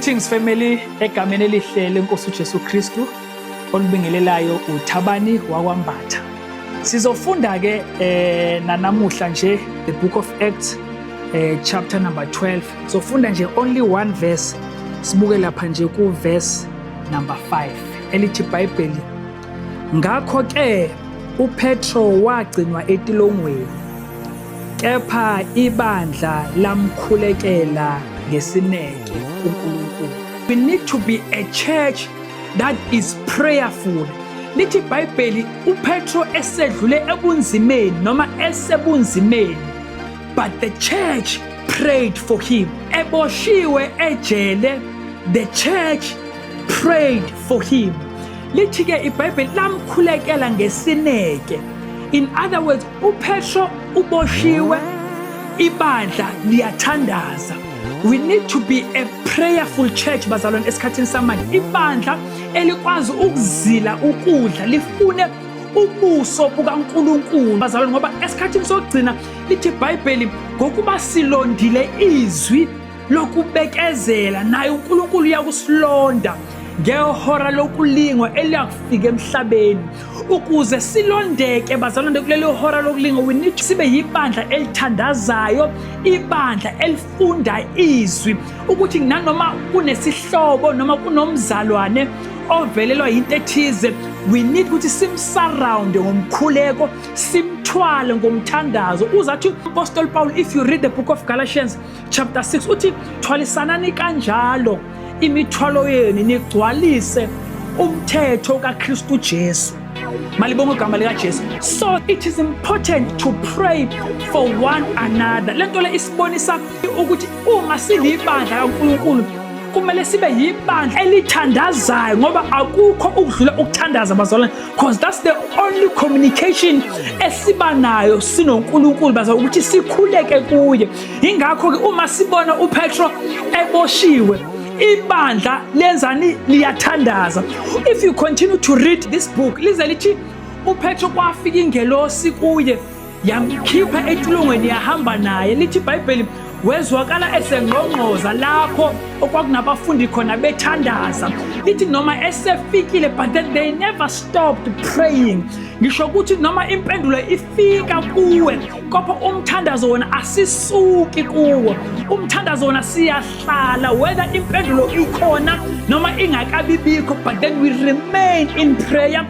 Greetings family, egameni elihle lenkosi uJesu Kristu olibingelelayo uThabani wakwambatha. Sizofunda ke namuhla nje the book of Acts chapter number 12. Sizofunda nje only one verse. Sibuke lapha nje ku verse number 5. Elithi iBhayibheli, ngakho ke uPetro wagcinwa etilongweni, kepha ibandla lamkhulekela ngesineke uNkulunkulu. We need to be a church that is prayerful. Lithi iBhayibheli uPetro esedlule ebunzimeni noma esebunzimeni, but the church prayed for him. Eboshiwe ejele, the church prayed for him. Lithi ke iBhayibheli lamkhulekela ngesineke. In other words, uPetro uboshiwe, ibandla liyathandaza. We need to be a prayerful church bazalwane esikhathini samanje. Ibandla elikwazi ukuzila ukudla lifune ubuso bukaNkulunkulu bazalwane, ngoba esikhathini sokugcina lithi iBhayibheli ngokuba silondile izwi lokubekezela naye uNkulunkulu uyakusilonda ngehora lokulingwa eliyakufika emhlabeni. Ukuze silondeke bazalwane kulelo hora lokulingwa, we need to sibe yibandla elithandazayo, ibandla elifunda izwi, ukuthi nanoma kunesihlobo noma kunomzalwane ovelelwa into ethize, we need ukuthi simsurround ngomkhuleko, simthwale ngomthandazo. Uzathi Apostle Paul, if you read the book of Galatians chapter 6, uthi thwalisanani kanjalo imithwalo yenu nigcwalise umthetho kaKristu Jesu. Malibonga igama lika Jesu. So it is important to pray for one another. Lento le isibonisa ukuthi uma silibandla kaNkulunkulu kumele sibe yibandla elithandazayo, ngoba akukho ukudlula ukuthandaza bazalwane, because that's the only communication esiba nayo sinoNkulunkulu bazalwane, ukuthi sikhuleke kuye. Ingakho ke uma sibona uPetro eboshiwe, ibandla lenzani liyathandaza. If you continue to read this book, lize lithi uPetro kwafika ingelosi kuye yamkhipha etulongweni yahamba naye. Lithi iBhayibheli wezwakala esengqongqoza lapho okwakunabafundi khona bethandaza. Lithi noma esefikile, but then they never stopped praying. Ngisho ukuthi noma impendulo ifika kuwe, kodwa umthandazo wona asisuki kuwo. Umthandazo wona siyahlala whether impendulo ikhona noma ingakabibikho, but then we remain in prayer.